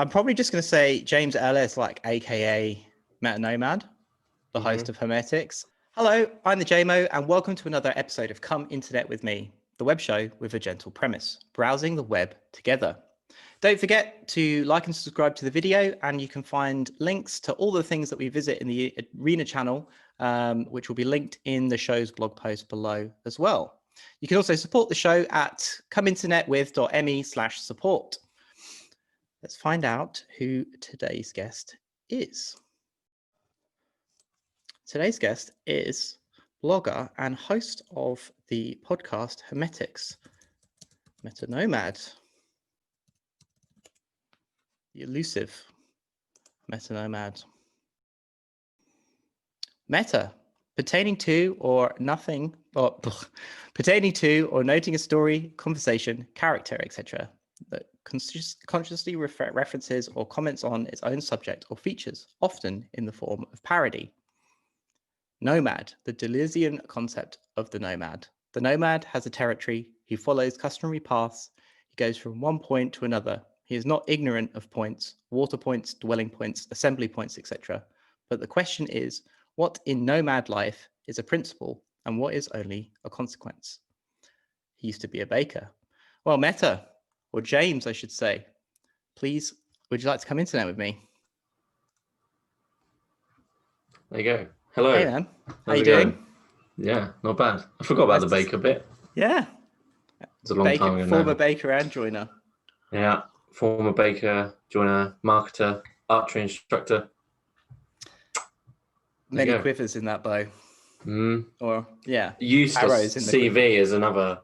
I'm probably just going to say James Ellis, like AKA Meta-Nomad, the host of Hermitix. Hello, I'm the JMO, and welcome to another episode of Come Internet with Me, the web show with a gentle premise, browsing the web together. Don't forget to like and subscribe to the video, and you can find links to all the things that we visit in the Arena channel, which will be linked in the show's blog post below as well. You can also support the show at comeinternetwith.me/support. Let's find out who today's guest is. Today's guest is blogger and host of the podcast Hermitix, Meta-Nomad. The elusive Meta-Nomad. Meta, pertaining to or nothing, or pertaining to or noting a story, conversation, character, etc. that consciously references or comments on its own subject or features, often in the form of parody. Nomad, the Deleuzian concept of the nomad. The nomad has a territory. He follows customary paths. He goes from one point to another. He is not ignorant of points, water points, dwelling points, assembly points, etc. But the question is, what in nomad life is a principle and what is only a consequence? He used to be a baker. Well, Meta, or James, I should say, please, would you like to come internet with me? There you go. Hello. Hey, man. How you going? doing? Yeah, not bad. I forgot about the baker bit. Yeah. It's a long time ago now. Former baker and joiner. Yeah, former baker, joiner, marketer, archery instructor. Many quivers in that bow. Or, yeah. Useless CV is another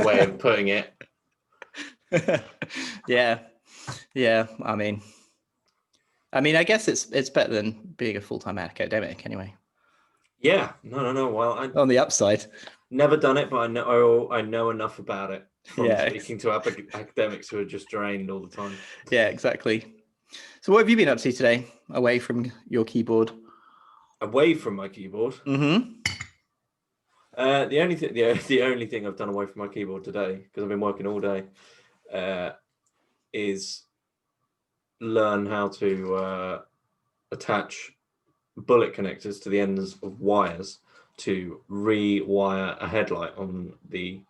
way of putting it. Yeah. I mean, I guess it's better than being a full-time academic, anyway. Yeah, no. Well, on the upside, never done it, but I know enough about it from speaking to academics who are just drained all the time. Yeah, exactly. So, what have you been up to today, away from your keyboard? Away from my keyboard. Mm-hmm. The only thing I've done away from my keyboard today, because I've been working all day, is learn how to attach bullet connectors to the ends of wires to rewire a headlight on the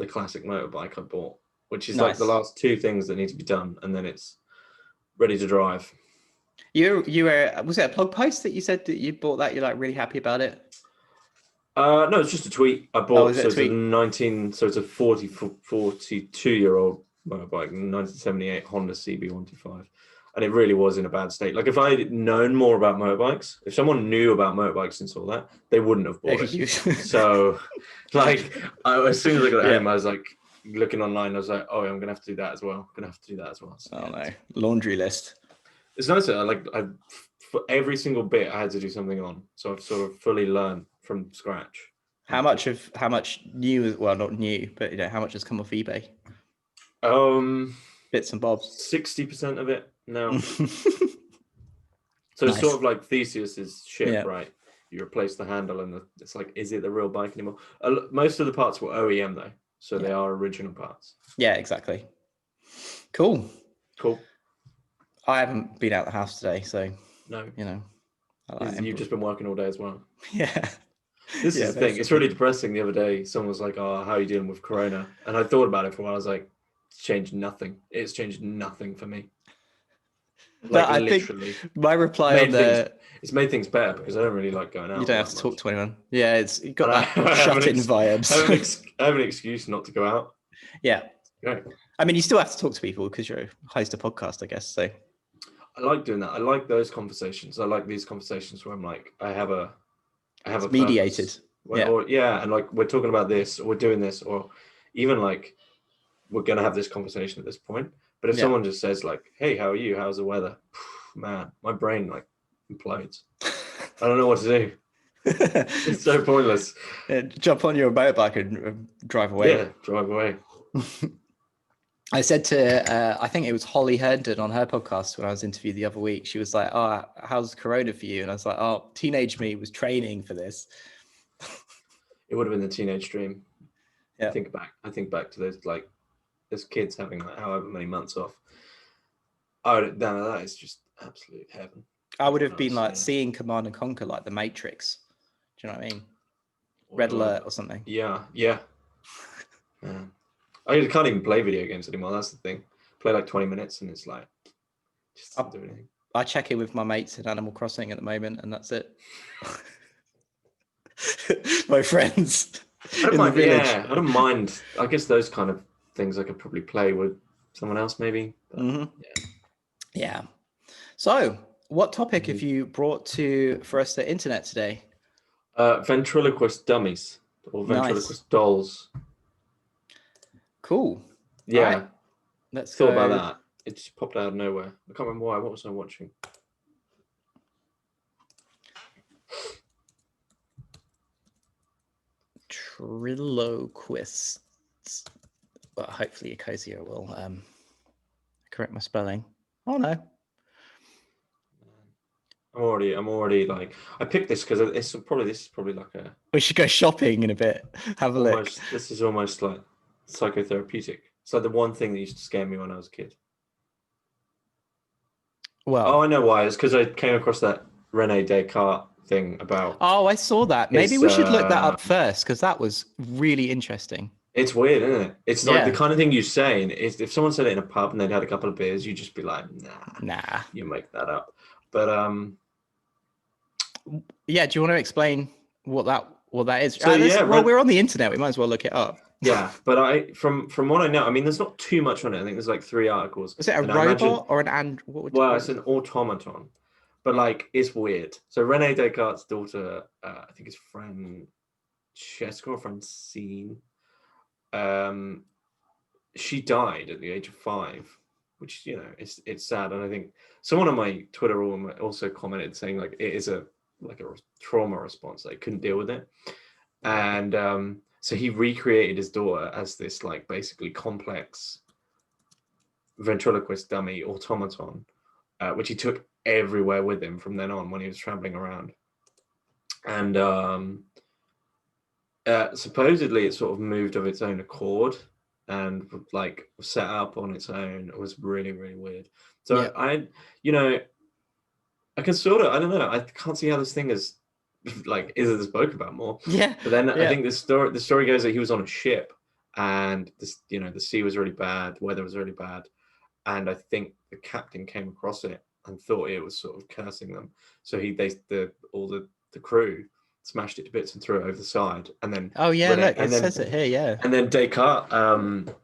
classic motorbike I bought, which is like the last two things that need to be done, and then it's ready to drive. You were, was it a blog post that you said that you bought that? You're like really happy about it? No, it's just a tweet I bought. It's a 42-year-old motorbike, 1978 Honda CB125. And it really was in a bad state. Like, if I had known more about motorbikes, if someone knew about motorbikes and saw that, they wouldn't have bought it. So, like, as soon as I got home, I was like looking online. I was like, oh, I'm gonna have to do that as well. So, no, laundry list. It's nice. For every single bit, I had to do something on. So I've sort of fully learned from scratch. How much new? Well, not new, but how much has come off eBay? Bits and bobs. 60% of it now. So it's sort of like Theseus's ship, right? You replace the handle, and it's like, is it the real bike anymore? Most of the parts were OEM though, so they are original parts. Yeah, exactly. Cool. I haven't been out the house today, so no. You've just been working all day as well. Yeah. This is the thing. It's really depressing. The other day, someone was like, "Oh, how are you dealing with Corona?" And I thought about it for a while. I was like, "It's changed nothing. It's changed nothing for me." Like, I literally. Think my reply on it's made things better because I don't really like going out. You don't have to talk to anyone. Yeah, you've got that shut-in vibes. I have an excuse not to go out. Yeah. Great. I mean, you still have to talk to people because you're a host a podcast, I guess. So. I like doing that. I like those conversations. I like these conversations where I'm like, I have a mediated. And like we're talking about this, or we're doing this, or even like we're gonna have this conversation at this point. But if someone just says like, "Hey, how are you? How's the weather?" Man, my brain like implodes. I don't know what to do. It's so pointless. Jump on your motorbike and drive away. Yeah, drive away. I said to, I think it was Holly Herndon on her podcast when I was interviewed the other week. She was like, "Oh, how's Corona for you?" And I was like, "Oh, teenage me was training for this." It would have been the teenage dream. Yeah. I think back to those kids having like however many months off. Oh no, that is just absolute heaven. I would have been Nice, like yeah. seeing Command and Conquer, like the Matrix. Do you know what I mean? Or Red whatever. Alert or something. Yeah. I can't even play video games anymore. That's the thing. Play like 20 minutes and it's like just doesn't do anything. I check in with my mates in Animal Crossing at the moment, and that's it. My friends I don't in mind. the village. Yeah, I don't mind. I guess those kind of things I could probably play with someone else, maybe. But, Yeah. So, what topic have you brought for us to internet today? Ventriloquist Dummies or Ventriloquist Dolls. Cool. Yeah. Right. Let's thought go. about that. It just popped out of nowhere. I can't remember why. What was I watching? Ventriloquists. Well, hopefully Ecosia will correct my spelling. Oh no. I'm already like I picked this because this is probably like a We should go shopping in a bit. Have a look. This is almost like psychotherapeutic. It's like the one thing that used to scare me when I was a kid. Well, I know why. It's because I came across that René Descartes thing about. Oh, I saw that. Maybe we should look that up first because that was really interesting. It's weird, isn't it? It's like the kind of thing you say. Is if someone said it in a pub and they'd had a couple of beers, you'd just be like, nah, you make that up. But yeah. Do you want to explain what that is? So we're on the internet. We might as well look it up. Yeah, but from what I know, I mean, there's not too much on it. I think there's like 3 articles. Is it a robot or an and? It's an automaton, but like it's weird. So René Descartes' daughter, I think it's Francesca or Francine. She died at the age of 5, which it's sad. And I think someone on my Twitter also commented saying like it is a trauma response. They couldn't deal with it, and so he recreated his daughter as this like basically complex ventriloquist dummy automaton, which he took everywhere with him from then on when he was traveling around. And supposedly it sort of moved of its own accord and like set up on its own. It was really, really weird. So I can sort of, I don't know, I can't see how this thing is like isn't spoke about more. Yeah. But then I think the story goes that he was on a ship and this, the sea was really bad, weather was really bad, and I think the captain came across it and thought it was sort of cursing them. So all the crew smashed it to bits and threw it over the side, and then it says it here, and then Descartes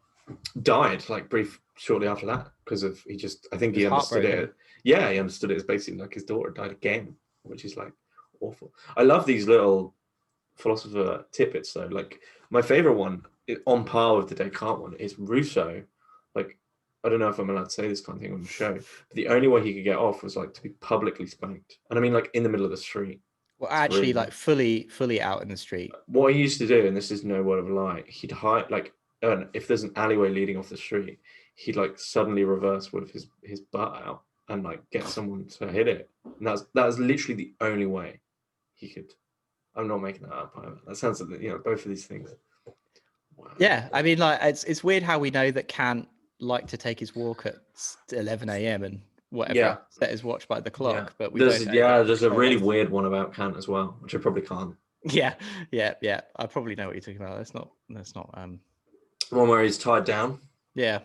died like shortly after that because of I think he understood it. Yeah, he understood it as basically like his daughter died again, which is like awful. I love these little philosopher tidbits though. Like my favorite one on par with the Descartes one is Rousseau. Like I don't know if I'm allowed to say this kind of thing on the show, but the only way he could get off was like to be publicly spanked, and I mean like in the middle of the street. Well, actually, like fully out in the street. What he used to do, and this is no word of a lie, he'd hide like if there's an alleyway leading off the street, he'd like suddenly reverse with his butt out and like get someone to hit it. And that was literally the only way he could. I'm not making that up either. That sounds like both of these things. Wow. Yeah, I mean, like it's weird how we know that Kant liked to take his walk at 11 a.m. and whatever set his watch by the clock, but there's a really weird one about Kant as well, which I probably can't. Yeah. I probably know what you're talking about. That's not one where he's tied down. Yeah.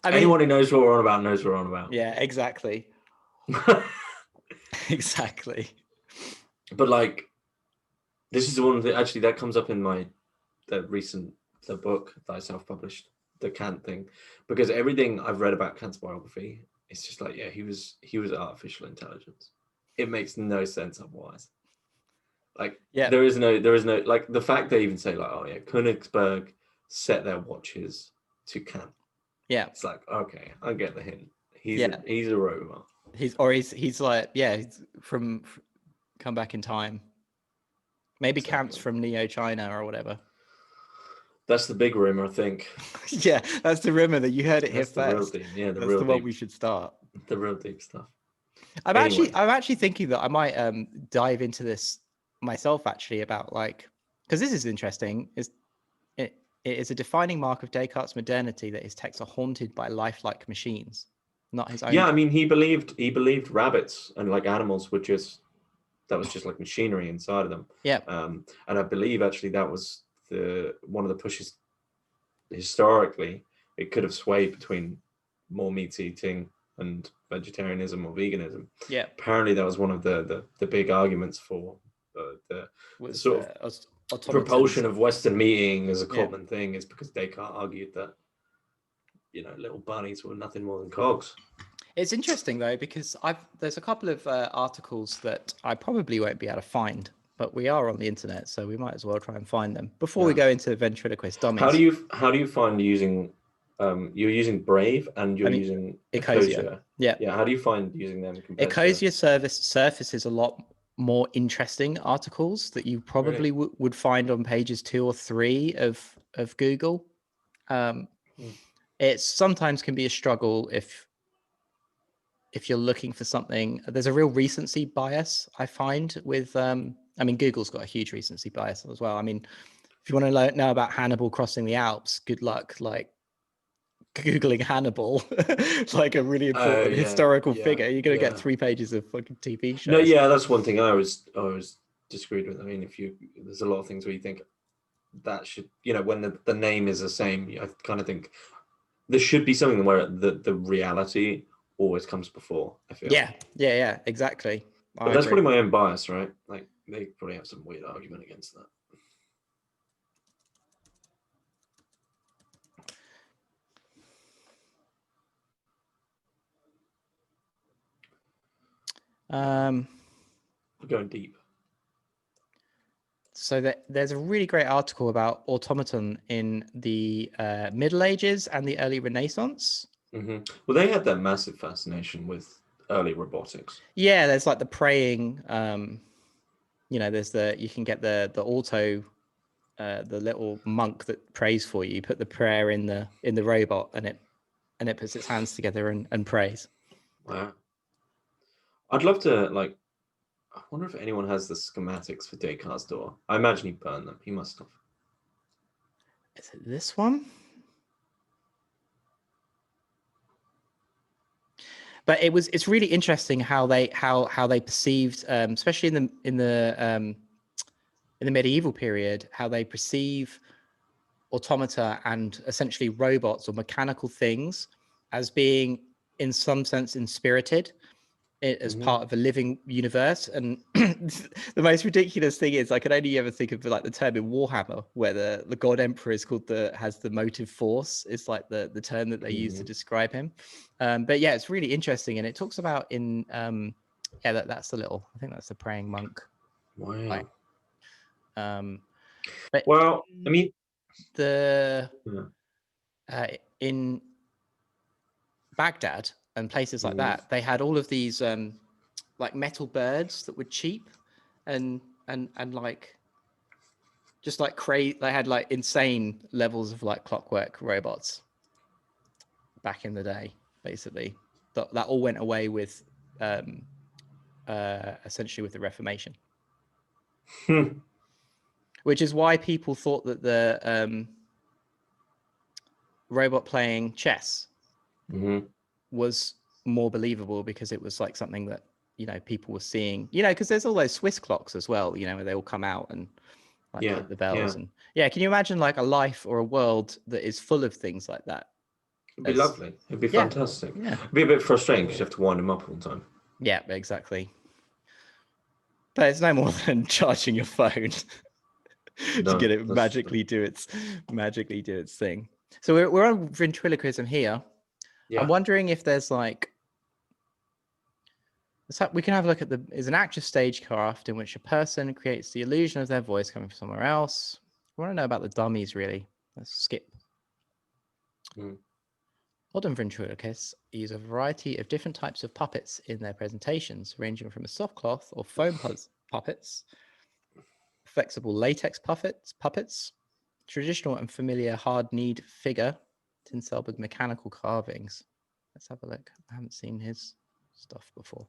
I mean, anyone who knows what we're on about knows what we're on about. Yeah, exactly. Exactly. But like, this is the one that actually that comes up in the book that I self-published, the Kant thing, because everything I've read about Kant's biography, it's just like, he was artificial intelligence. It makes no sense otherwise. Like, there is no like the fact they even say like, Königsberg set their watches to Kant. Yeah, it's like, okay, I get the hint. He's a robot. He's like he's from Come Back in Time. Maybe Kant's from Neo China or whatever. That's the big rumor, I think. Yeah, that's the rumor that you heard it here first. That's the one we should start. The real deep stuff. I'm actually thinking that I might dive into this myself actually about like, because this is interesting. It is a defining mark of Descartes' modernity that his texts are haunted by lifelike machines, not his own. Yeah, I mean, he believed rabbits and like animals were just like machinery inside of them. Yeah. And I believe actually that was one of the pushes historically. It could have swayed between more meat eating and vegetarianism or veganism. Yeah. Apparently that was one of the big arguments for the sort of propulsion of Western meat eating as a common thing, is because Descartes argued that, little bunnies were nothing more than cogs. It's interesting though, because there's a couple of articles that I probably won't be able to find, but we are on the internet, so we might as well try and find them before we go into Ventriloquist Dummies. How do you find using you're using Brave and you're using Ecosia? Yeah. How do you find using them compared Ecosia surfaces a lot more interesting articles that you probably would find on pages 2 or 3 of Google. It sometimes can be a struggle if you're looking for something. There's a real recency bias, I find, with Google's got a huge recency bias as well. I mean, if you want to know about Hannibal crossing the Alps, good luck like Googling Hannibal, like a really important historical figure. You're going to get 3 pages of fucking TV shows. No, yeah, that's one thing I always disagreed with. I mean, there's a lot of things where you think that should, when the name is the same, I kind of think there should be something where the reality always comes before, I feel. Yeah, exactly. But that's probably my own bias, right? Like, they probably have some weird argument against that. We're going deep. So there's a really great article about automaton in the Middle Ages and the early Renaissance. Mm-hmm. Well, they had that massive fascination with early robotics. Yeah, there's like the praying. There's you can get the auto, the little monk that prays for you. You put the prayer in the robot, and it puts its hands together and prays. Wow. I'd love to I wonder if anyone has the schematics for Descartes' door. I imagine he burned them. He must have. Is it this one? But it's really interesting how they perceived, especially in the medieval period, how they perceive automata and essentially robots or mechanical things as being in some sense inspirited as part of a living universe. And the most ridiculous thing is I can only ever think of like the term in Warhammer, where the god emperor is called has the motive force. It's like the term that they use to describe him. But yeah, it's really interesting, and it talks about in that's the little, I think that's the praying monk. Wow. Right. But well, I mean, in Baghdad and places like that, they had all of these like metal birds that were cheap and like just like they had like insane levels of like clockwork robots back in the day. Basically, that all went away with essentially with the Reformation. Which is why people thought that the robot playing chess was more believable, because it was like something that people were seeing, because there's all those Swiss clocks as well, where they all come out and like click the bells. And can you imagine like a life or a world that is full of things like that? It'd be lovely. It'd be fantastic. It'd be a bit frustrating because you have to wind them up all the time. Yeah, exactly. But it's no more than charging your phone to get it magically do its thing. So we're on ventriloquism here. Yeah. I'm wondering if there's like, we can have a look at is an active stagecraft in which a person creates the illusion of their voice coming from somewhere else. I want to know about the dummies, really. Let's skip. Modern ventriloquists use a variety of different types of puppets in their presentations, ranging from a soft cloth or foam puppets, flexible latex puppets, traditional and familiar hard-kneed figure, tinsel with mechanical carvings. Let's have a look. I haven't seen his stuff before.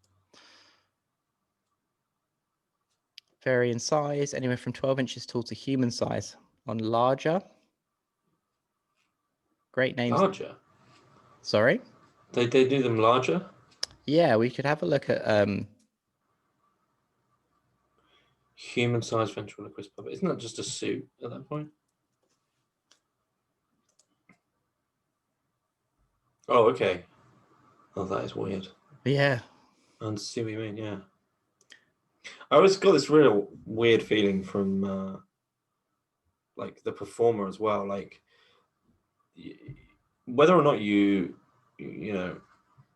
Vary in size, anywhere from 12 inches tall to human size. On larger, Great names. Larger? Sorry? They do them larger? Yeah, we could have a look at Human-sized ventriloquist puppet. Isn't that just a suit at that point? Oh, okay. Oh, that is weird. yeah. I see what you mean, yeah. I always got this real weird feeling from like the performer as well. Like whether or not you know,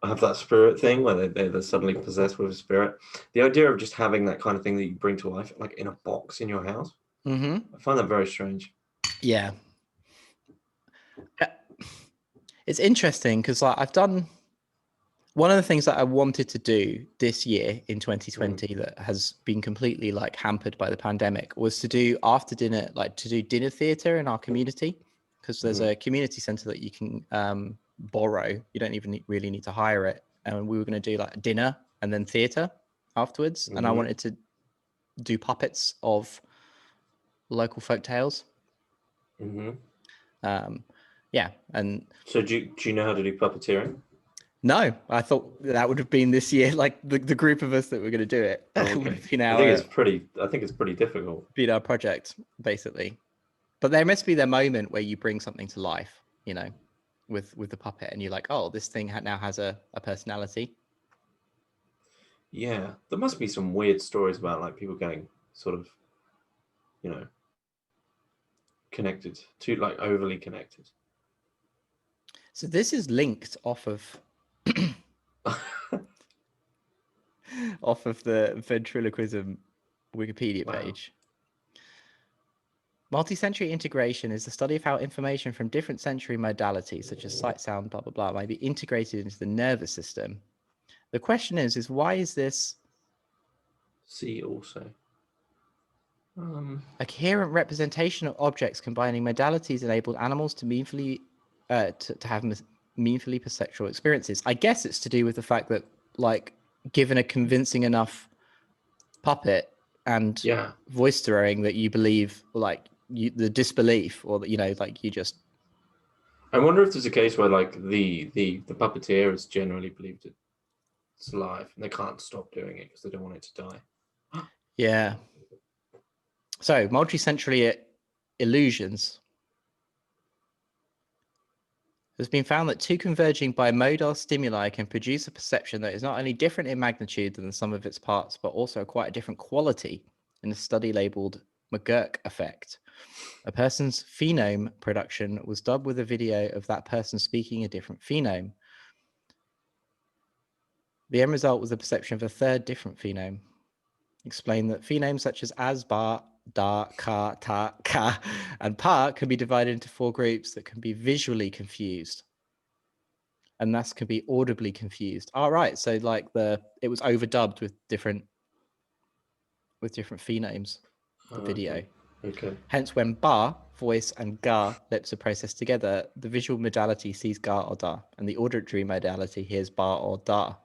have that spirit thing where they're suddenly possessed with a spirit. The idea of just having that kind of thing that you bring to life, like in a box in your house, I find that very strange. Yeah. It's interesting because like I've done one of the things that I wanted to do this year in 2020 that has been completely like hampered by the pandemic was to do after dinner, like to do dinner theater in our community, because there's a community center that you can borrow. You don't even really need to hire it. And we were going to do like dinner and then theater afterwards. And I wanted to do puppets of local folk tales. Yeah. And so do you know how to do puppeteering? no, I thought that would have been this year, like the group of us that were going to do it. Okay. Would have been I think it's pretty difficult. Been our project, basically. But there must be the moment where you bring something to life, you know, with the puppet, and you're like, oh, this thing now has a personality. Yeah, there must be some weird stories about like people getting sort of, you know, connected to like overly connected. So this is linked off of off of the ventriloquism Wikipedia page. Multi-sensory integration is the study of how information from different sensory modalities, such as sight, sound, blah, blah, blah, might be integrated into the nervous system. The question is why is this? See also. A coherent representation of objects combining modalities enabled animals to meaningfully to have meaningfully perceptual experiences. I guess it's to do with the fact that, like, given a convincing enough puppet and voice throwing that you believe, like, the disbelief, or that, you know, like you just. I wonder if there's a case where like the puppeteer is generally believed it's alive and they can't stop doing it because they don't want it to die. Yeah. So multisensory illusions. It has been found that two converging bimodal stimuli can produce a perception that is not only different in magnitude than the sum of its parts, but also quite a different quality in a study labeled McGurk effect. A person's phenome production was dubbed with a video of that person speaking a different phenome. The end result was the perception of a third different phenome. Explain that phonemes such as bar, da, ka, ta, ka, and pa can be divided into four groups that can be visually confused, and thus can be audibly confused. All right, so like it was overdubbed with different phonemes. The video. Okay. Hence, when ba, voice, and ga, lips, are processed together, the visual modality sees ga or da, and the auditory modality hears ba or da.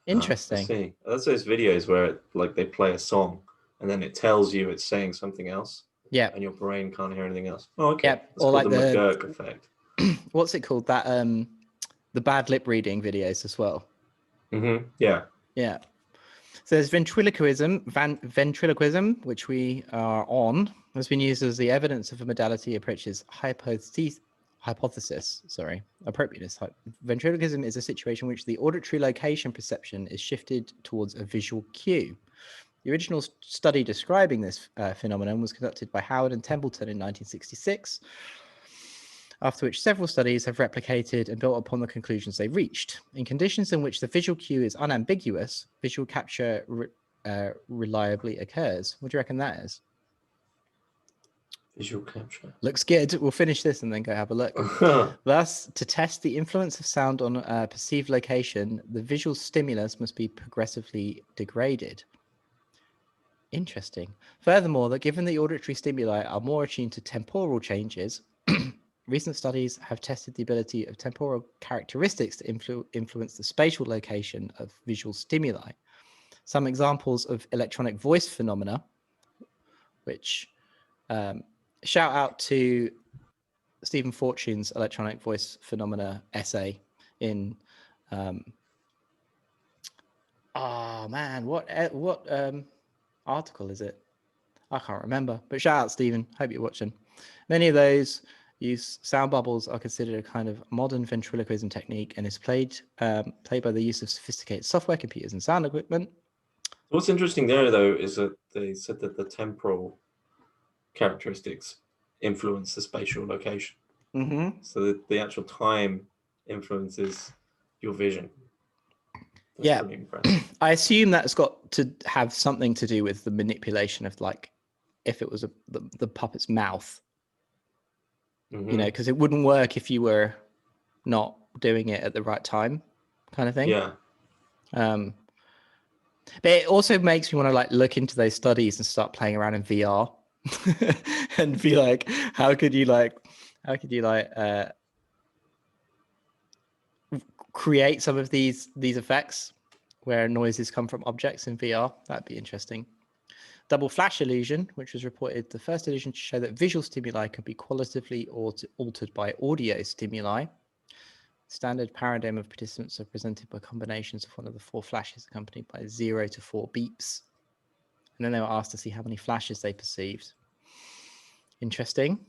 Interesting. I see. That's those videos where like they play a song and then it tells you it's saying something else. Yeah. And your brain can't hear anything else. Oh, okay. Yeah. It's or called like the McGurk effect. What's it called? That the bad lip reading videos as well. Yeah. Yeah. So there's ventriloquism, which we are on, has been used as the evidence of a modality approaches hypothesis. Appropriateness. Ventriloquism is a situation in which the auditory location perception is shifted towards a visual cue. The original study describing this phenomenon was conducted by Howard and Templeton in 1966, after which several studies have replicated and built upon the conclusions they reached. In conditions in which the visual cue is unambiguous, visual capture reliably occurs. What do you reckon that is? Visual capture. Looks good. We'll finish this and then go have a look. Thus, to test the influence of sound on perceived location, the visual stimulus must be progressively degraded. Interesting. Furthermore, that given the auditory stimuli are more attuned to temporal changes, recent studies have tested the ability of temporal characteristics to influence the spatial location of visual stimuli. Some examples of electronic voice phenomena, which shout out to Stephen Fortune's electronic voice phenomena essay in what article is it? I can't remember, but shout out Stephen, hope you're watching. Many of those use sound bubbles are considered a kind of modern ventriloquism technique and is played by the use of sophisticated software, computers and sound equipment. What's interesting there though is that they said that the temporal characteristics influence the spatial location. Mm-hmm. So that the actual time influences your vision. That's pretty impressive. I assume that's got to have something to do with the manipulation of, like, if it was the puppet's mouth, you know, because it wouldn't work if you were not doing it at the right time, kind of thing. Yeah. But it also makes me want to, like, look into those studies and start playing around in VR and be like, how could you create some of these effects where noises come from objects in VR? That'd be interesting. Double flash illusion, which was reported the first illusion to show that visual stimuli could be qualitatively altered by audio stimuli. Standard paradigm of participants are presented by combinations of one of the 4 flashes accompanied by 0 to 4 beeps. And then they were asked to see how many flashes they perceived. Interesting.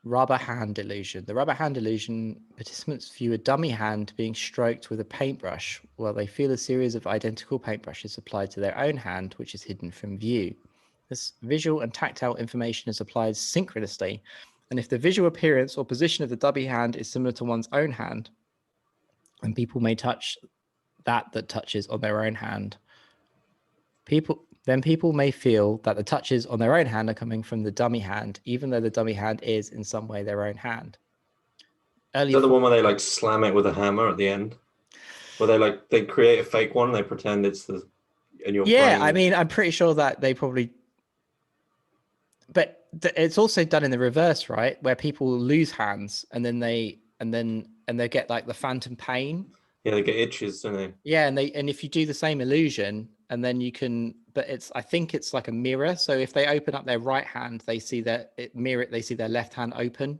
Rubber hand illusion. The rubber hand illusion, participants view a dummy hand being stroked with a paintbrush while they feel a series of identical paintbrushes applied to their own hand, which is hidden from view. This visual and tactile information is applied synchronously, and if the visual appearance or position of the dummy hand is similar to one's own hand, and people may touch that touches on their own hand, people may feel that the touches on their own hand are coming from the dummy hand, even though the dummy hand is in some way their own hand. Is that the one where they, like, slam it with a hammer at the end? Where they create a fake one and they pretend it's the... And you're playing... I mean, I'm pretty sure that they probably... But it's also done in the reverse, right? Where people lose hands and then they get, like, the phantom pain. Yeah, they get itches, don't they? Yeah, and if you do the same illusion, and then you can, but I think it's like a mirror. So if they open up their right hand, they see their left hand open,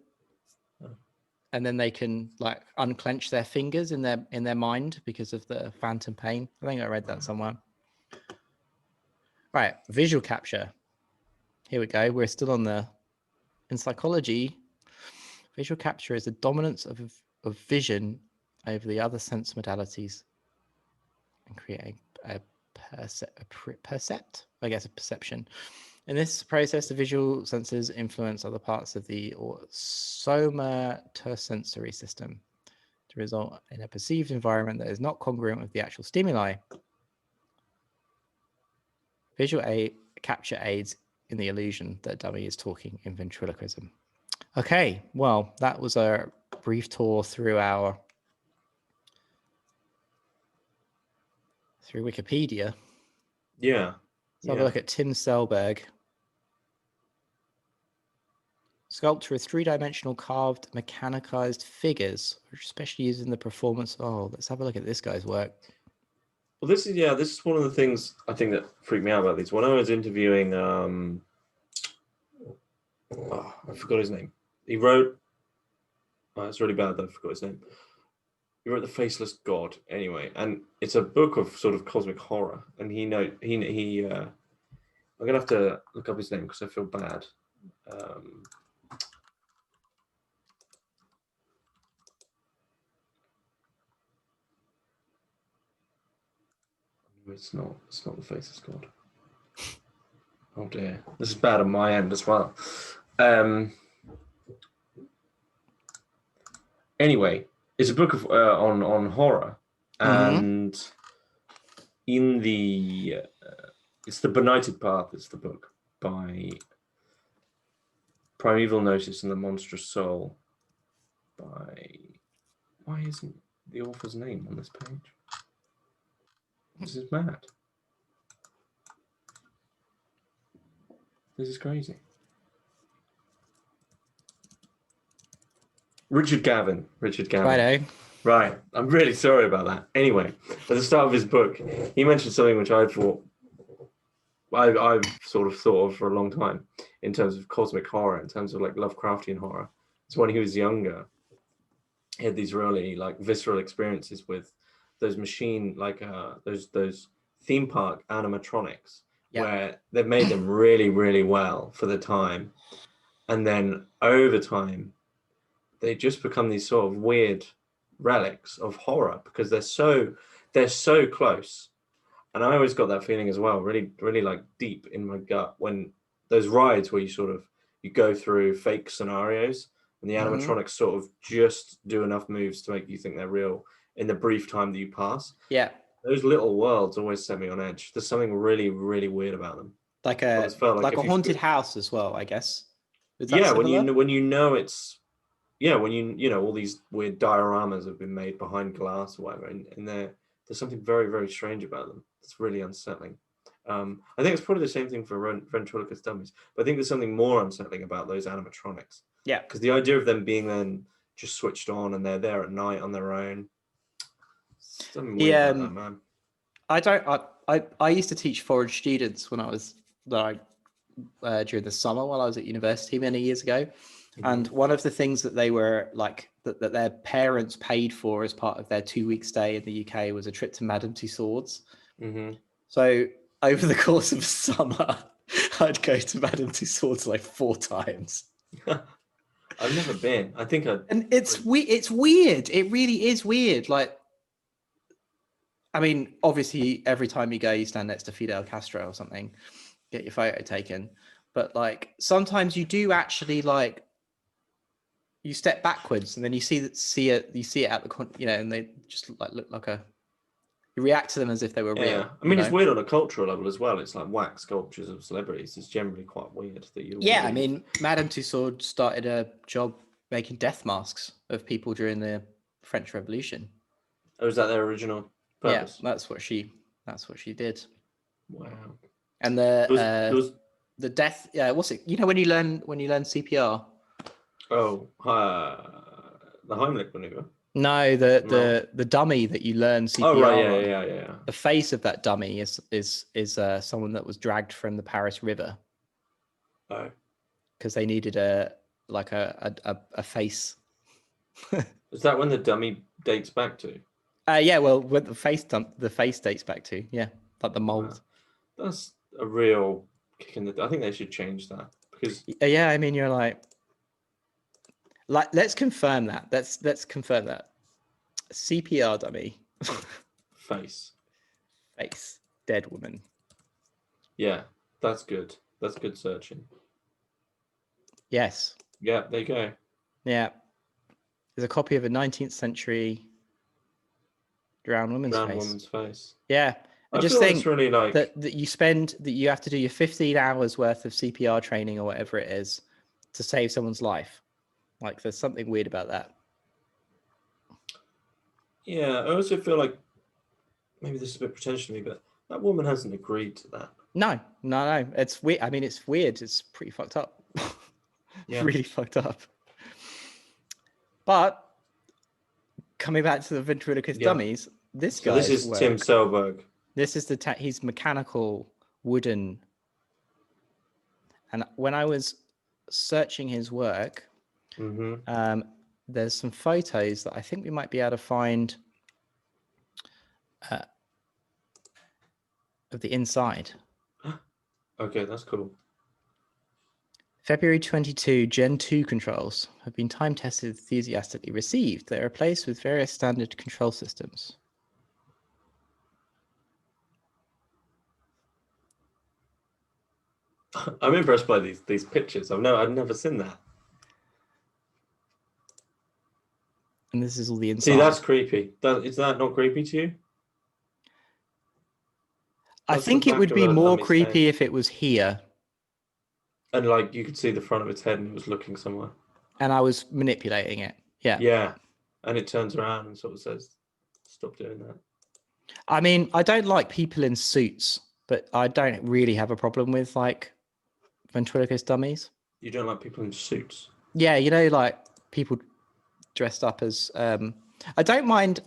and then they can, like, unclench their fingers in their mind because of the phantom pain. I think I read that somewhere. Right, visual capture. Here we go. We're still in psychology. Visual capture is a dominance of vision over the other sense modalities and create a perception. In this process, the visual senses influence other parts of the somatosensory system to result in a perceived environment that is not congruent with the actual stimuli. Visual capture aids in the illusion that dummy is talking in ventriloquism. Okay, well, that was a brief tour through Wikipedia. Yeah. Let's have a look at Tim Selberg. Sculpture with 3-dimensional carved mechanicized figures, which are especially used in the performance. Oh, let's have a look at this guy's work. Well, this is one of the things I think that freaked me out about these. When I was interviewing, I forgot his name. He wrote, it's really bad that I forgot his name. He wrote The Faceless God, anyway, and it's a book of sort of cosmic horror. And I'm gonna have to look up his name because I feel bad. It's not The Faceless God. Oh dear, this is bad on my end as well. Anyway, it's a book of on horror, and in the it's The Benighted Path. It's the book by Primeval Gnosis and the Monstrous Soul. Why isn't the author's name on this page? This is mad. This is crazy. Richard Gavin. Righto. Right. I'm really sorry about that. Anyway, at the start of his book, he mentioned something which I thought I've sort of thought of for a long time in terms of cosmic horror, in terms of like Lovecraftian horror. So when he was younger, he had these really like visceral experiences with those machine, like those theme park animatronics, where they've made them really, really well for the time. And then over time, they just become these sort of weird relics of horror because they're so close. And I always got that feeling as well, really, really like deep in my gut when those rides where you go through fake scenarios and the animatronics sort of just do enough moves to make you think they're real in the brief time that you pass. Yeah. Those little worlds always set me on edge. There's something really, really weird about them. Like a haunted house as well, I guess. Is that similar? when you know it's when you know all these weird dioramas have been made behind glass or whatever, and there's something very, very strange about them. It's really unsettling. I think it's probably the same thing for Ventriloquist Dummies, but I think there's something more unsettling about those animatronics. Yeah, because the idea of them being then just switched on and they're there at night on their own. Something weird about that, man. I used to teach foreign students when I was during the summer while I was at university many years ago. And one of the things that they were like that their parents paid for as part of their 2-week stay in the UK was a trip to Madame Tussauds. So over the course of summer, I'd go to Madame Tussauds like 4 times. I've never been. I think and it's weird. It really is weird. Like, I mean, obviously, every time you go, you stand next to Fidel Castro or something, get your photo taken. But like, sometimes you do actually like, you step backwards and then you see it at the and they just like look like you react to them as if they were real. I mean, it's weird on a cultural level as well. It's like wax sculptures of celebrities. It's generally quite weird that you. Yeah, I mean, Madame Tussauds started a job making death masks of people during the French Revolution. Oh, is that their original purpose? Yeah, that's what she did. Wow. And the death. Yeah, what's it? You know when you learn CPR. Oh, the Heimlich maneuver. No, the dummy that you learn CPR. Oh right, yeah. The face of that dummy is someone that was dragged from the Paris River. Oh. Because they needed a face. Is that when the dummy dates back to? Yeah, well, what the face dates back to, like the mold. Wow. That's a real kick in the. I think they should change that because. Yeah, I mean, you're like, let's confirm that. Let's confirm that. CPR dummy. Face. Dead woman. Yeah, that's good. That's good searching. Yes. Yeah, there you go. Yeah. There's a copy of a 19th century drowned woman's face. Yeah. I just think really like that you have to do your 15 hours worth of CPR training or whatever it is to save someone's life. Like there's something weird about that. Yeah, I also feel like maybe this is a bit pretentious to me, but that woman hasn't agreed to that. No. It's weird. I mean, it's weird. It's pretty fucked up. Yeah. Really fucked up. But coming back to the Ventriloquist Dummies, this is Tim Selberg. This is he's mechanical, wooden. And when I was searching his work, there's some photos that I think we might be able to find of the inside. Okay, that's cool. February 22 Gen 2 controls have been time tested, enthusiastically received. They are replaced with various standard control systems. I'm impressed by these pictures. I've never seen that. And this is all the inside. See, that's creepy. Is that not creepy to you? I think it would be more creepy if it was here. And like you could see the front of its head and it was looking somewhere. And I was manipulating it. Yeah. Yeah. And it turns around and sort of says, stop doing that. I mean, I don't like people in suits, but I don't really have a problem with like ventriloquist dummies. You don't like people in suits? Yeah, like people dressed up as I don't mind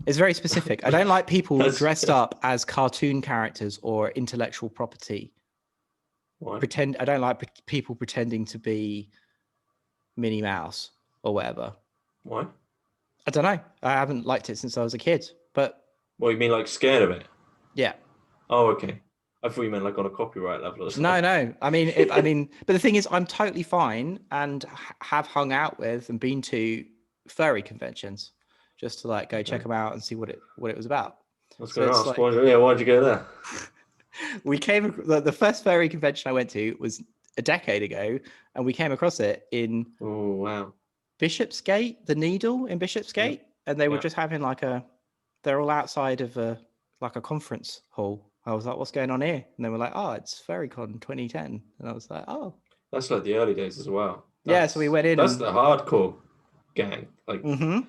It's very specific. I don't like people That's- dressed up as cartoon characters or intellectual property. Why? I don't like people pretending to be Minnie Mouse or whatever. Why? I don't know. I haven't liked it since I was a kid. But Well, you mean like scared of it? yeah. Oh, okay. I thought you meant like on a copyright level or something. No. I mean, but the thing is, I'm totally fine and have hung out with and been to furry conventions just to like go check them out and see what it was about. I was So going to it's ask, like- why'd you go there? We the first furry convention I went to was a decade ago, and we came across it in Oh, wow. Bishopsgate, the Needle in Bishopsgate, and they were Yeah. just having they're all outside of a conference hall. I was like, what's going on here? And they were like, oh, it's FurryCon 2010. And I was like, oh. That's like the early days as well. Yeah, so we went in That's and- the hardcore gang. Like, Mm-hmm.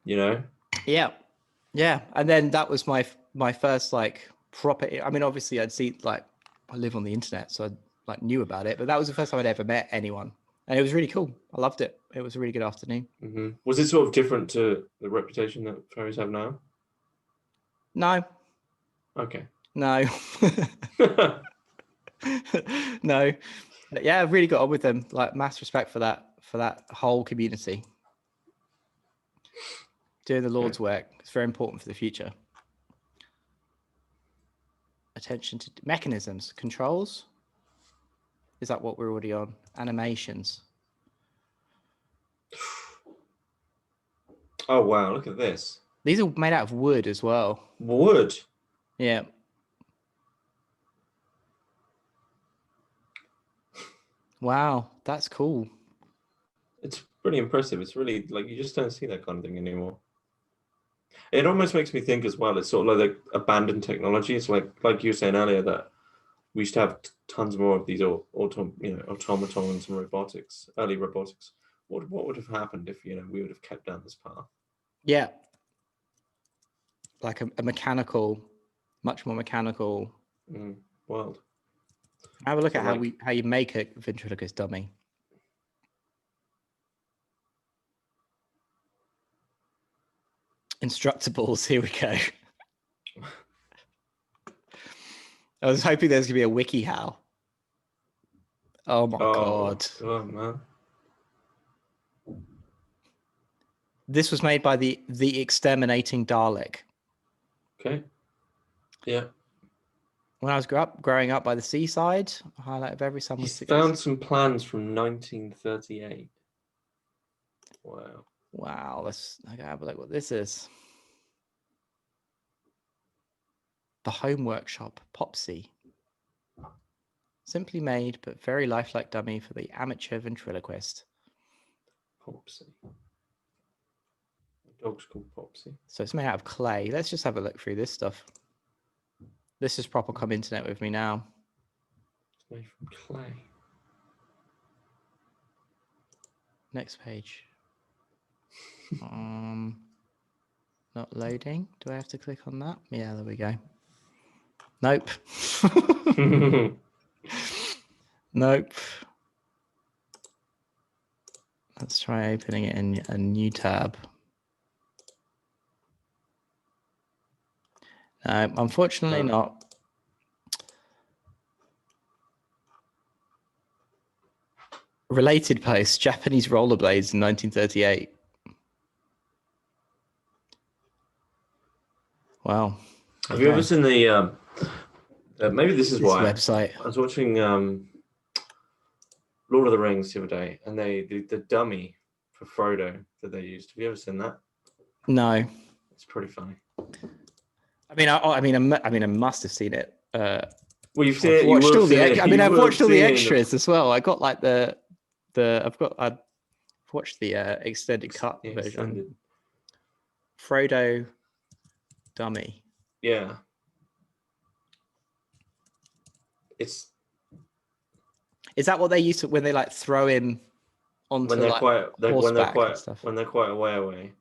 you know? Yeah. And then that was my first like proper, I mean, obviously I'd see I live on the internet, so I like knew about it, but that was the first time I'd ever met anyone. And it was really cool. I loved it. It was a really good afternoon. Mm-hmm. Was it sort of different to the reputation that furries have now? No. Okay. No. No. But yeah, I really got on with them. Like mass respect for that whole community. Doing the Lord's work. It's very important for the future. Attention to mechanisms, controls. Is that what we're already on? Animations. Oh, wow. Look at this. These are made out of wood as well. Wood. Yeah. Wow, that's cool. It's pretty impressive. It's really like you just don't see that kind of thing anymore. It almost makes me think as well. It's sort of like abandoned technology. It's like you were saying earlier that we used to have tons more of these automatons and robotics, early robotics. What would have happened if we would have kept down this path? Yeah. Like a mechanical, much more mechanical world. Have a look at how you make a ventriloquist dummy. Instructables, here we go. I was hoping there's gonna be a wiki how. Oh my god. Oh man. This was made by the exterminating Dalek. Okay. Yeah. When I was growing up by the seaside, a highlight of every summer. He's found some plans from 1938. Wow. Wow, let's have a look what this is. The Home Workshop, Popsy. Simply made, but very lifelike dummy for the amateur ventriloquist. Popsy. The dog's called Popsy. So it's made out of clay. Let's just have a look through this stuff. This is proper come internet with me now. It's made from clay. Next page. Not loading. Do I have to click on that? Yeah, there we go. Nope. Nope. Let's try opening it in a new tab. No, unfortunately not. Related post, Japanese rollerblades in 1938. Wow. Have you ever seen the maybe this is why website? I was watching Lord of the Rings the other day, and the dummy for Frodo that they used. Have you ever seen that? No. It's pretty funny. I must have seen it. Well, you've seen I've it. watched all I've watched all the extras as well. I got like I've watched the extended cut version. Extended. Frodo dummy. Yeah. Is that what they used to when they like throw him onto when they're when they're quite a way away,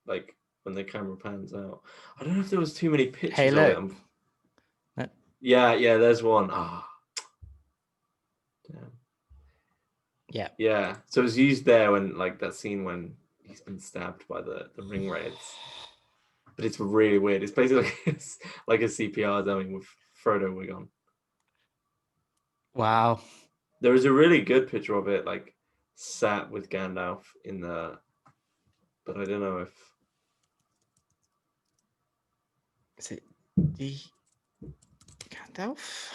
like when the camera pans out? I don't know if there was too many pictures. Hey, look. of it. Yeah, there's one. Damn. Yeah. So it was used there when like that scene when he's been stabbed by the ring raids. but it's really weird. It's basically it's like a CPR dummy with Frodo wig on. Wow. There is a really good picture of it, like sat with Gandalf in the, but I don't know if is it the Gandalf?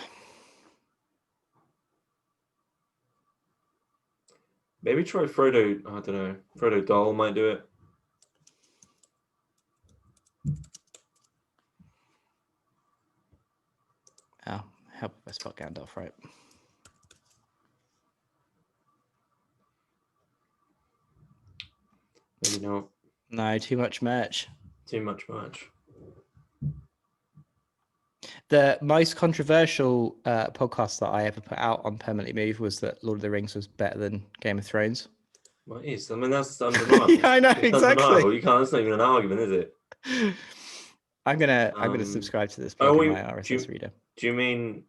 maybe try Frodo. I don't know. Frodo doll might do it. Oh, help if I spot Gandalf right. Maybe not. No, too much merch. Too much merch. The most controversial podcast that I ever put out on Permanently Move was that Lord of the Rings was better than Game of Thrones. What is? I mean, that's undeniable. Yeah, I know, It's exactly. undeniable. You can't. That's not even an argument, is it? I'm gonna subscribe to this Oh, blog in my RSS reader. Do you mean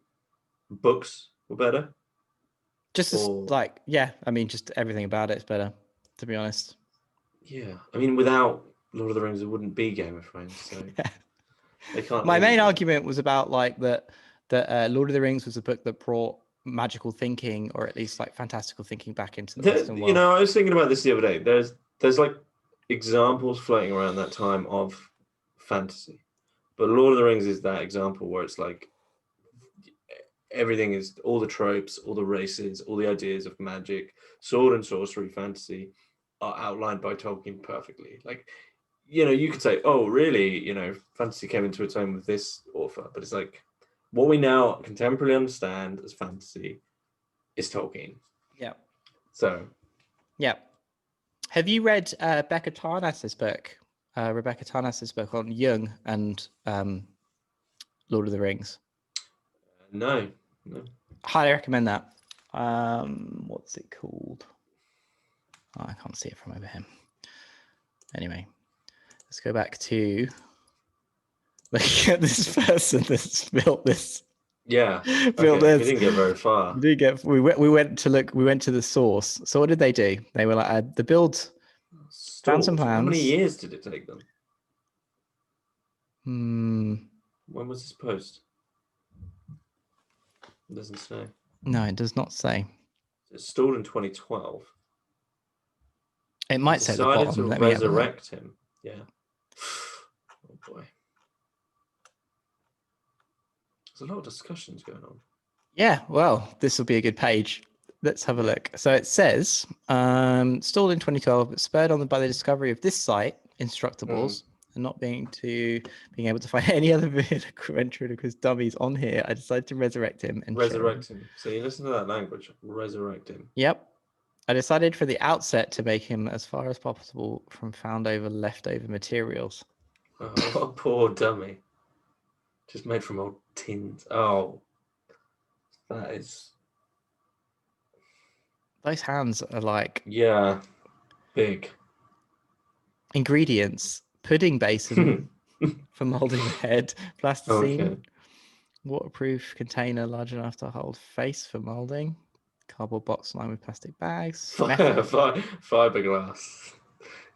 books were better? Just as, like, yeah, I mean, just everything about it's better, to be honest. Yeah, I mean, without Lord of the Rings, it wouldn't be Game of Thrones. So they can't. My main argument was about like that Lord of the Rings was a book that brought magical thinking, or at least like fantastical thinking, back into the Western world. You know, I was thinking about this the other day. There's like examples floating around that time of fantasy, but Lord of the Rings is that example where it's like everything is all the tropes, all the races, all the ideas of magic, sword and sorcery, fantasy are outlined by Tolkien perfectly. Like, you know, you could say, oh, really? You know, fantasy came into its own with this author, but it's like what we now contemporarily understand as fantasy is Tolkien. Yeah. So. Yeah. Have you read Rebecca Tarnas's book on Jung and Lord of the Rings? No. Highly recommend that. What's it called? Oh, I can't see it from over here. Anyway, let's go back to look at this person that's built this. Yeah, built this. We didn't get very far. We went to the source. So what did they do? They were like the build. Found some plans. How many years did it take them? When was this post? It doesn't say. No, it does not say. It's stalled in 2012. It might say at the bottom. Decided to resurrect him. Yeah. Oh boy. There's a lot of discussions going on. Yeah, well, this will be a good page. Let's have a look. So it says, stalled in 2012, but spurred on by the discovery of this site, Instructables, and not being able to find any other ventriloquist dummies on here, I decided to resurrect him. Resurrect him. So you listen to that language. Resurrect him. Yep. I decided for the outset to make him as far as possible from found over leftover materials. Oh, poor dummy. Just made from old tins. Oh, that is... Those hands are like... Yeah, big. Ingredients. Pudding basin for molding the head. Plasticine. Waterproof container large enough to hold face for molding. Cardboard box lined with plastic bags. Fiberglass.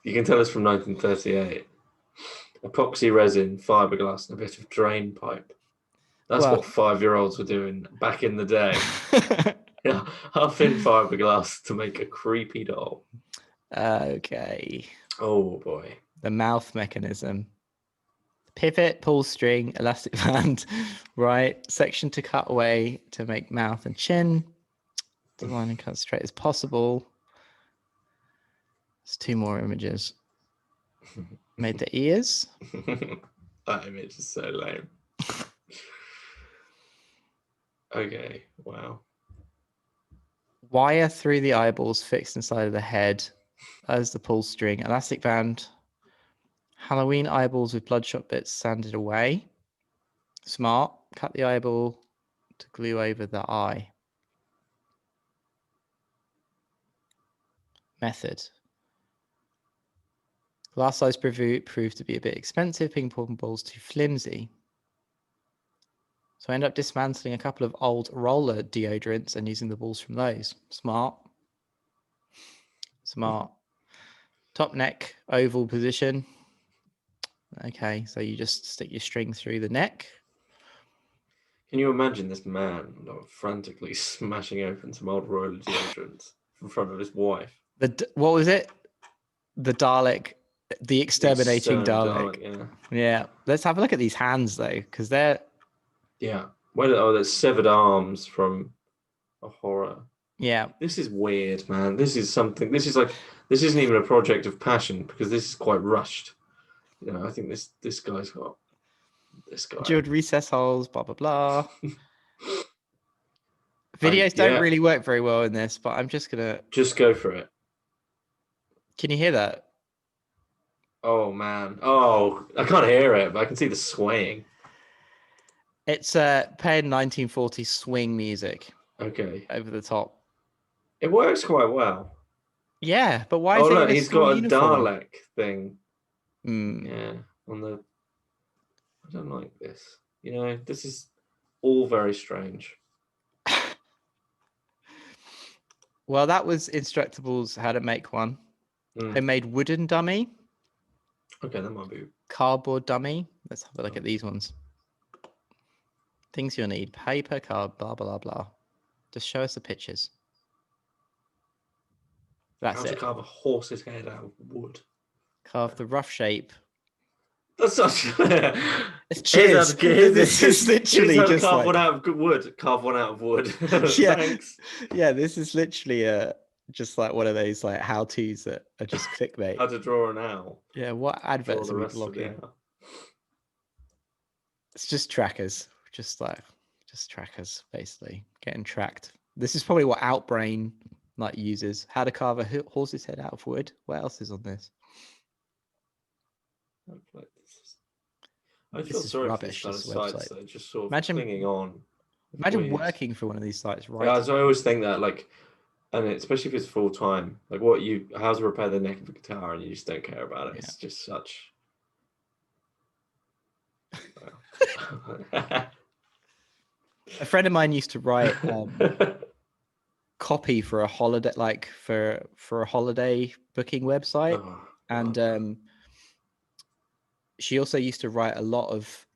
You can tell us from 1938. Epoxy resin, fiberglass, and a bit of drain pipe. That's what 5-year-olds were doing back in the day. Yeah, half in fiberglass to make a creepy doll. Okay. Oh boy. The mouth mechanism. Pivot, pull string, elastic band, right? Section to cut away to make mouth and chin. Design and cut straight as possible. There's 2 more images. Made the ears. That image is so lame. Okay, wow. Wire through the eyeballs fixed inside of the head as the pull string. Elastic band. Halloween eyeballs with bloodshot bits sanded away. Smart. Cut the eyeball to glue over the eye. Method. Glass size proved to be a bit expensive. Ping pong balls too flimsy. So I end up dismantling a couple of old roller deodorants and using the balls from those. Smart. Top neck, oval position. Okay, so you just stick your string through the neck. Can you imagine this man frantically smashing open some old royal deodorants in front of his wife? What was it? The Dalek, the exterminating Dalek. Yeah. Let's have a look at these hands though, because they're. Yeah. There's severed arms from a horror. Yeah. This is weird, man. This is something. This isn't even a project of passion because this is quite rushed. I think this guy's got this guy. Drilled recess holes, blah blah blah. Videos don't really work very well in this, but I'm just gonna go for it. Can you hear that? Oh man! Oh, I can't hear it, but I can see the swaying. It's playing 1940s swing music. Okay. Over the top. It works quite well. Yeah, but why is it in a he's got a uniform? Dalek thing. Mm. Yeah, I don't like this. This is all very strange. Well, that was Instructables how to make one. They made wooden dummy. Okay, that might be cardboard dummy. Let's have a look at these ones. Things you'll need: paper, card, blah blah blah. Just show us the pictures. That's it. How to carve a horse's head out of wood. Carve the rough shape. That's such. It's cheers. This is literally just carve one out of wood. Carve one out of wood. Yeah. Thanks. Yeah, this is literally just like one of those like how-tos that are just clickbait. How to draw an owl. Yeah, what adverts are we blocking? It's just trackers. Just trackers, basically. Getting tracked. This is probably what Outbrain uses. How to carve a horse's head out of wood. What else is on this? I feel sorry for this kind of sites that are just sort of clinging on. Imagine working for one of these sites, right? Yeah, so I always think that, and especially if it's full time, how to repair the neck of a guitar, and you just don't care about it. Yeah. It's just such. A friend of mine used to write copy for a holiday, for a holiday booking website, and she also used to write a lot of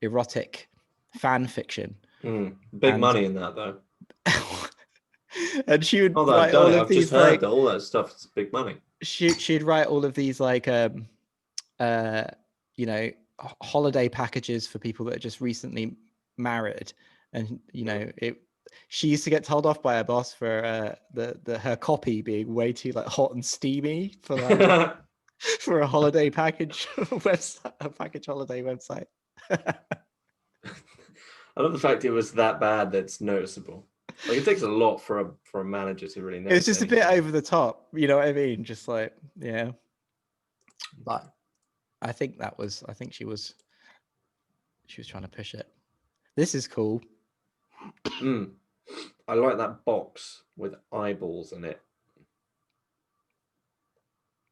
erotic fan fiction. Big money in that, though. And she would write all of these. Just heard that all that stuff is big money. She'd write all of these holiday packages for people that are just recently married, and she used to get told off by her boss for her copy being way too hot and steamy for for a holiday package website, a package holiday website. I love the fact it was that bad that's noticeable. It takes a lot for a manager to really know. It was just a bit over the top, you know what I mean? Just yeah. But I think she was trying to push it. This is cool. I like that box with eyeballs in it.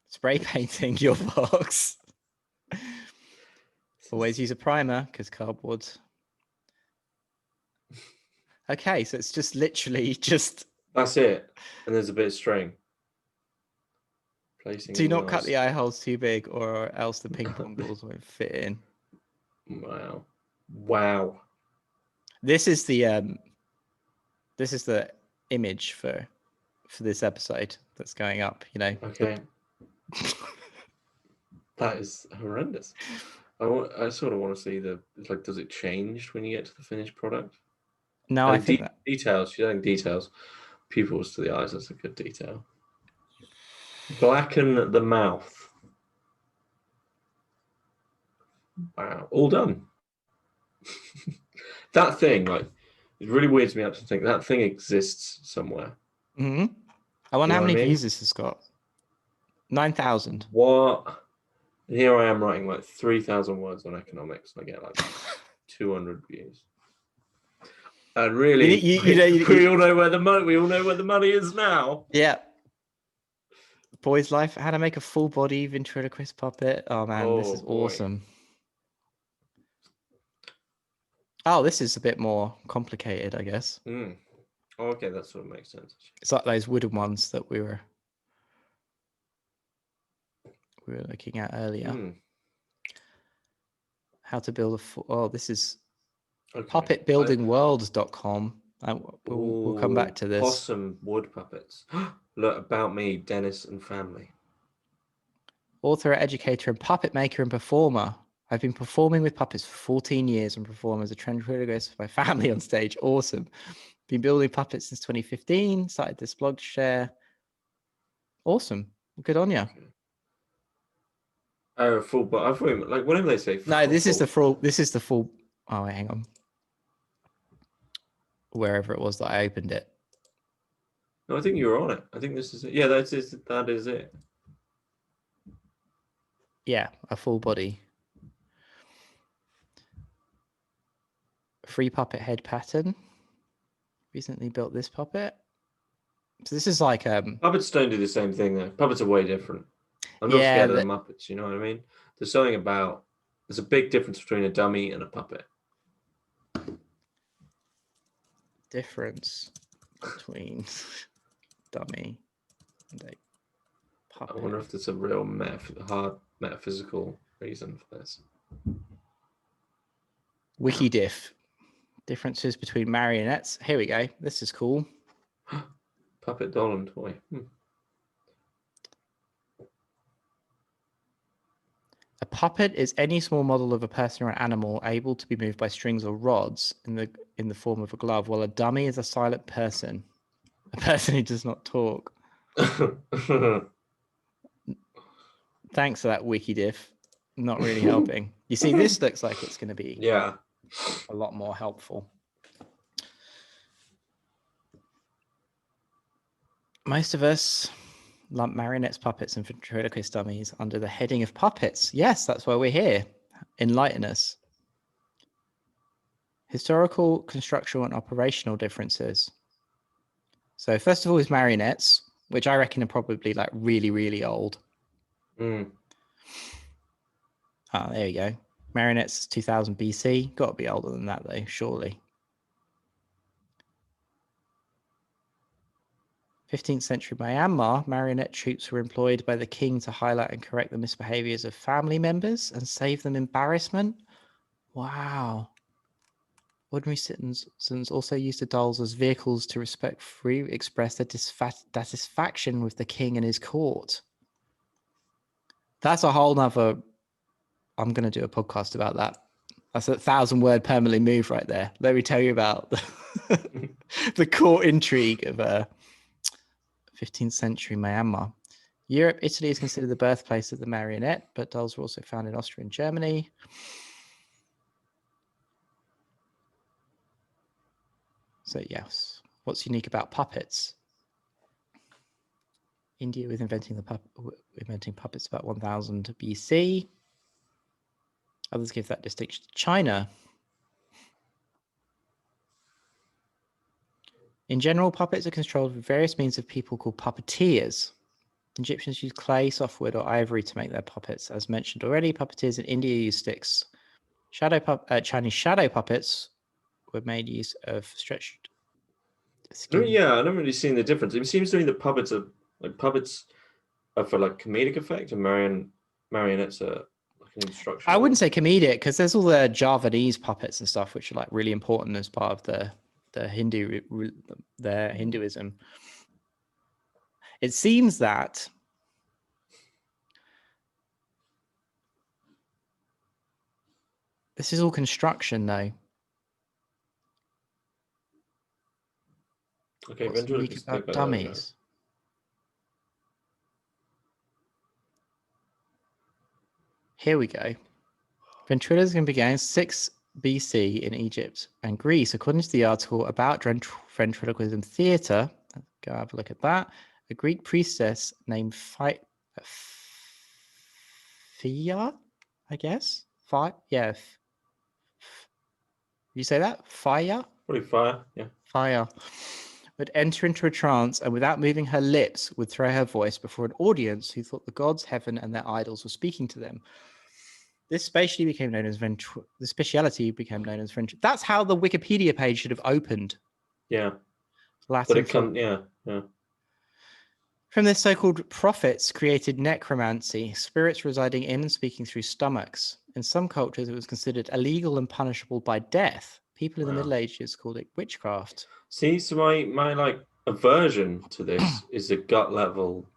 Spray painting your box. Always use a primer because cardboard. Okay, so it's just literally just. That's it, and there's a bit of string. Do not cut the eye holes too big, or else the ping pong balls won't fit in. Wow. This is the image for this episode that's going up. Okay. That is horrendous. I sort of want to see does it change when you get to the finished product? No, I think details. She's adding details. Pupils to the eyes. That's a good detail. Blacken the mouth. Wow, all done. That thing, it really weirds me out to think that thing exists somewhere. Mm-hmm. I wonder how many views this has got. 9,000. What? Here I am writing 3,000 words on economics, and I get 200 views. And really, we all know where the money is now. Yeah. Boy's Life, how to make a full body ventriloquist puppet. Oh man, this is awesome. Oh, this is a bit more complicated, I guess. Oh, okay, that sort of makes sense. It's like those wooden ones that we were looking at earlier. How to build this is Okay. puppetbuildingworlds.com. We'll come back to this. Possum wood puppets. Look, about me, Dennis and family. Author, educator, and puppet maker and performer. I've been performing with puppets for 14 years and perform as a ventriloquist for my family on stage. Awesome. Been building puppets since 2015. Started this blog to share. Awesome. Good on you. Okay. Oh, full, but I thought like whenever they say no, this is the full. This is the full. Oh, wait, hang on. Wherever it was that I opened it. No, I think you were on it. I think this is it. Yeah, that is it. Yeah, a full body. Free puppet head pattern. Recently built this puppet. So this is like puppets don't do the same thing though. Puppets are way different. I'm not scared of the Muppets, you know what I mean? There's something about there's a big difference between a dummy and a puppet. Difference between dummy and a puppet. I wonder if there's a real hard metaphysical reason for this. Wikidiff. Differences between marionettes. Here we go. This is cool. Puppet doll and toy. A puppet is any small model of a person or an animal able to be moved by strings or rods in the form of a glove, while a dummy is a silent person, a person who does not talk. Thanks for that, Wikidiff. Not really helping. You see, this looks like it's going to be a lot more helpful. Most of us lump marionettes, puppets, and ventriloquist dummies under the heading of puppets. Yes, that's why we're here. Enlighten us. Historical, constructional, and operational differences. So first of all is marionettes, which I reckon are probably like really, really old. Oh, there you go. Marionettes 2000 BC. Got to be older than that though, surely. 15th century Myanmar, marionette troops were employed by the king to highlight and correct the misbehaviors of family members and save them embarrassment. Wow. Ordinary citizens also used the dolls as vehicles to respectfully express their dissatisfaction with the king and his court. That's a whole nother... I'm going to do a podcast about that. That's 1,000-word permanently move right there. Let me tell you about the court intrigue of 15th century Myanmar. Europe, Italy is considered the birthplace of the marionette, but dolls were also found in Austria and Germany. So yes, what's unique about puppets? India with inventing puppets about 1000 BC. Others give that distinction to China. In general, puppets are controlled with various means of people called puppeteers. Egyptians used clay, softwood, or ivory to make their puppets. As mentioned already, puppeteers in India use sticks. Chinese shadow puppets were made use of stretched skin. Yeah, I haven't really seen the difference. It seems to me that puppets are for like comedic effect, and marionettes are like an instruction. I wouldn't say comedic, because there's all the Javanese puppets and stuff, which are like really important as part of their Hinduism. It seems that this is all construction, though. Okay, What's unique about dummies? Here we go. Ventriloquism began 6 BC in Egypt and Greece, according to the article about ventriloquism theatre. Go have a look at that. A Greek priestess named Phia, I guess. Yeah. You say that? Phia? Probably fire, yeah. Phia would enter into a trance and, without moving her lips, would throw her voice before an audience who thought the gods, heaven, and their idols were speaking to them. This speciality became known as ventriloquism. That's how the Wikipedia page should have opened. Yeah. Latin. But it comes, yeah. From this, so-called prophets created necromancy, spirits residing in and speaking through stomachs. In some cultures, it was considered illegal and punishable by death. People in the Wow. Middle Ages called it witchcraft. See, so my like aversion to this is a gut level.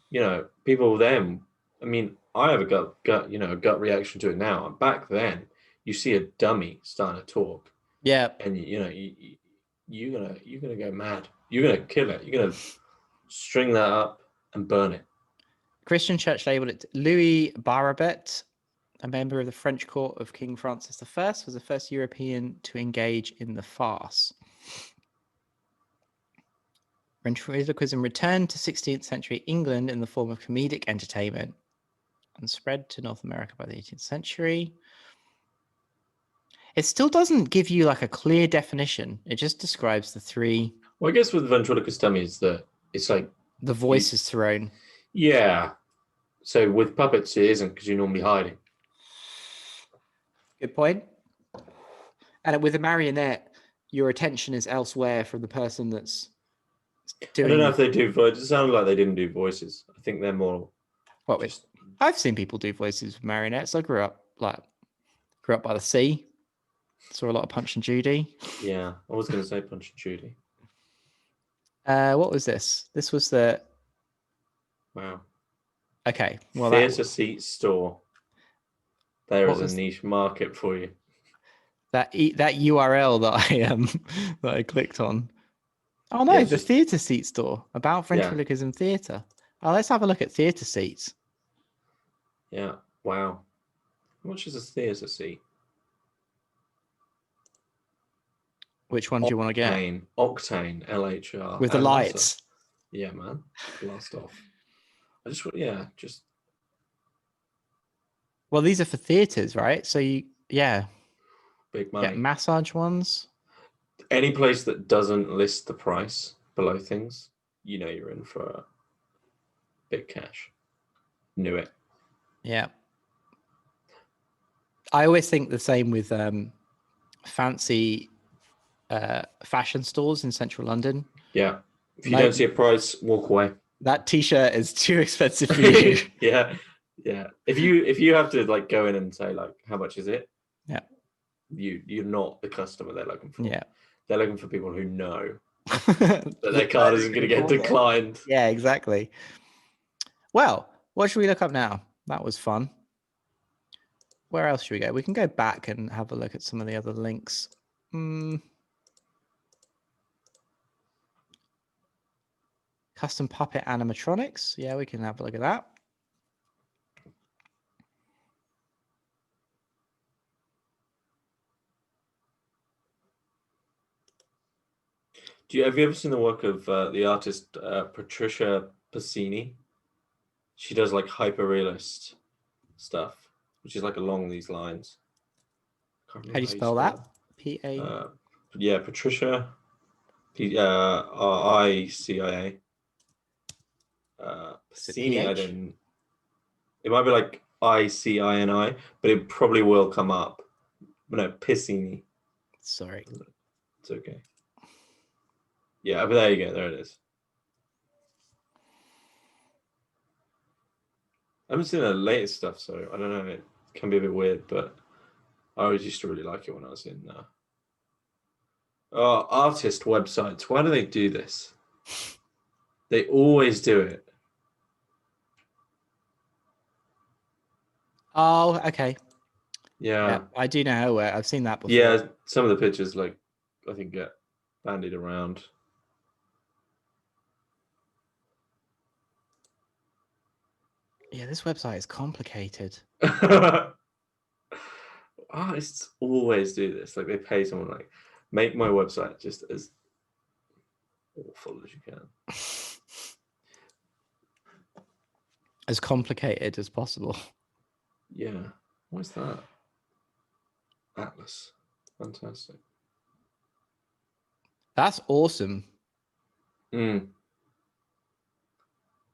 You know, people then. I mean, I have a gut reaction to it now. And back then, you see a dummy starting to talk, Yeah. and you're gonna go mad. You're gonna kill it. You're gonna string that up and burn it. Christian church labeled it. Louis Barabet, a member of the French court of King Francis I, was the first European to engage in the farce. Ventriloquism returned to 16th century England in the form of comedic entertainment and spread to North America by the 18th century. It still doesn't give you like a clear definition. It just describes the three. Well, I guess with Ventriloquist Dummies, it's like the voice is thrown. Yeah. So with puppets, it isn't because you're normally hiding. Good point. And with a marionette, your attention is elsewhere from the person that's doing. I don't know if they do voices. It sounded like they didn't do voices. I think they're more. What with? I've seen people do voices with marionettes. I grew up by the sea. Saw a lot of Punch and Judy. Yeah, I was going to say Punch and Judy. What was this? This was the. Wow. Okay. Well, theatre seat store. There is a niche market for you. That URL that I clicked on. Oh no, the theatre seat store about ventriloquism theatre. Oh, let's have a look at theatre seats. Yeah. Wow. How much is a theatre seat? Which one do you want to get? Octane, LHR. With the lights. Yeah, man. Blast off. Well, these are for theatres, right? So big money. Get massage ones. Any place that doesn't list the price below things, you're in for big cash. Knew it. Yeah. I always think the same with fancy fashion stores in central London. Yeah. If you don't see a price, walk away. That t-shirt is too expensive for you. Yeah. If you have to go in and say how much is it? Yeah. You're not the customer they're looking for. Yeah. They're looking for people who know that their card isn't going to get declined. Yeah, exactly. Well, what should we look up now? That was fun. Where else should we go? We can go back and have a look at some of the other links. Custom puppet animatronics. Yeah, we can have a look at that. Have you ever seen the work of the artist Patricia Pacini? She does hyper-realist stuff, which is along these lines. How do you spell that? P-A? Yeah, Patricia. R-I-C-I-A. Pacini, I don't. It might be I-C-I-N-I, but it probably will come up. But no, Pacini. Sorry. It's okay. Yeah, but there you go. There it is. I haven't seen the latest stuff, so I don't know. It can be a bit weird, but I always used to really like it when I was in artist websites. Why do they do this? They always do it. Oh, okay. Yeah. I do know where I've seen that before. Yeah, some of the pictures, I think, get bandied around. Yeah, this website is complicated. Artists always do this. They pay someone make my website just as awful as you can. As complicated as possible. Yeah. What's that? Atlas. Fantastic. That's awesome.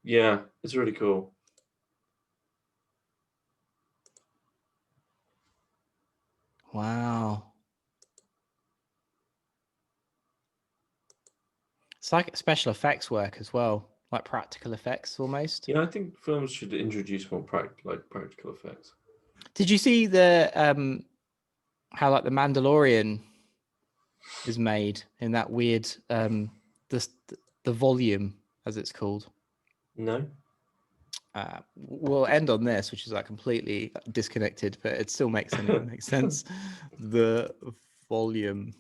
Yeah, it's really cool. Wow. It's like special effects work as well, like practical effects almost. Yeah, I think films should introduce more practical effects. Did you see the how like the Mandalorian is made in that weird the volume, as it's called? No. We'll end on this, which is like completely disconnected, but it still makes sense. The volume.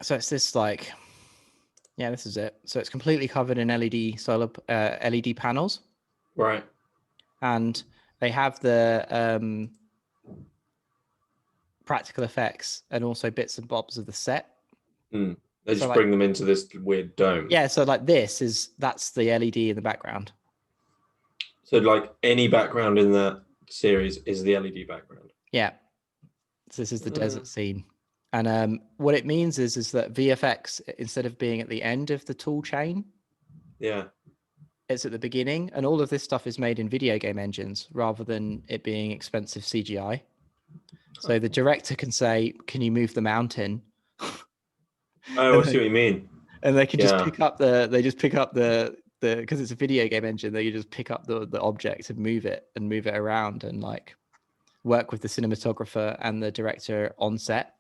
So it's this like, yeah, this is it. So it's completely covered in LED panels, Right. and they have the practical effects and also bits and bobs of the set. They just like, bring them into this weird dome. Yeah, so like that's the LED in the background. So like any background in that series is the LED background. Yeah. So this is the desert scene. And what it means is that VFX, instead of being at the end of the tool chain, it's at the beginning. And all of this stuff is made in video game engines rather than it being expensive CGI. So the director can say, "Can you move the mountain?" Oh, I see what you mean. And they can just pick up the because it's a video game engine, they just pick up the object and move it around and like work with the cinematographer and the director on set.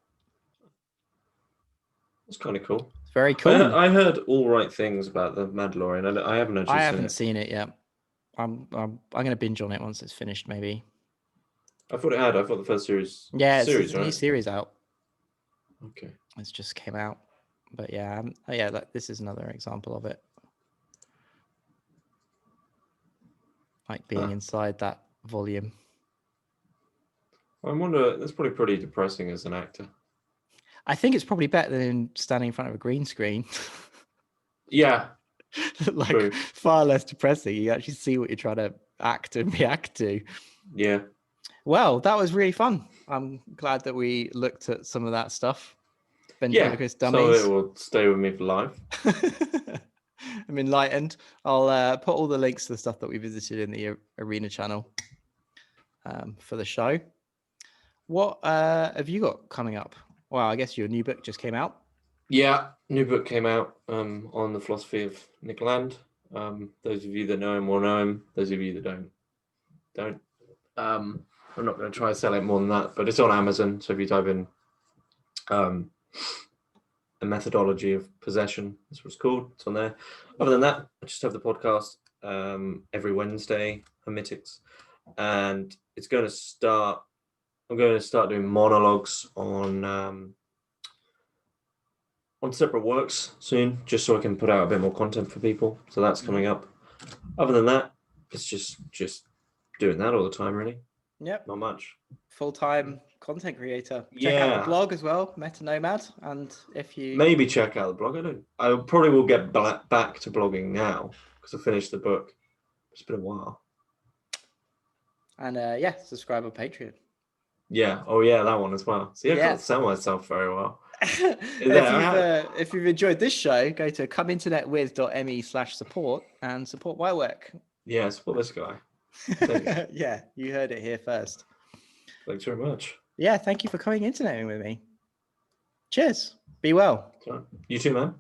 That's kind of cool. It's very cool. I heard all right things about the Mandalorian. I haven't actually seen it yet. I'm gonna binge on it once it's finished, maybe. I thought the first series. Yeah, it's a new series out. Okay. It's just came out, but like this is another example of it. Like being inside that volume. I wonder. That's probably pretty depressing as an actor. I think it's probably better than standing in front of a green screen. Yeah. Like true. Far less depressing. You actually see what you're trying to act and react to. Yeah. Well, that was really fun. I'm glad that we looked at some of that stuff. Ventriloquist Dummies. So it will stay with me for life. I'm enlightened. I'll put all the links to the stuff that we visited in the Arena channel for the show. What have you got coming up? Well, I guess your new book just came out. Yeah, new book came out on the philosophy of Nick Land. Those of you that know him will know him. Those of you that don't. I'm not going to try to sell it more than that, but it's on Amazon. So if you type in a methodology of possession, that's what it's called. It's on there. Other than that, I just have the podcast every Wednesday, Hermitix, and it's going to start. I'm going to start doing monologues on separate works soon, just so I can put out a bit more content for people. So that's coming up. Other than that, it's just doing that all the time, really. Yep. Not much. Full-time content creator. Check out the blog as well, Meta-Nomad. And if you maybe check out the blog, I probably will get back to blogging now because I finished the book. It's been a while. And subscribe on Patreon. Yeah. Oh yeah, that one as well. See, I can't sell myself very well. If you've enjoyed this show, go to comeinternetwith.me/support and support my work. Yeah, support this guy. Yeah, you heard it here first. Thanks very much. Yeah, thank you for coming interneting with me. Cheers. Be well. You too, man.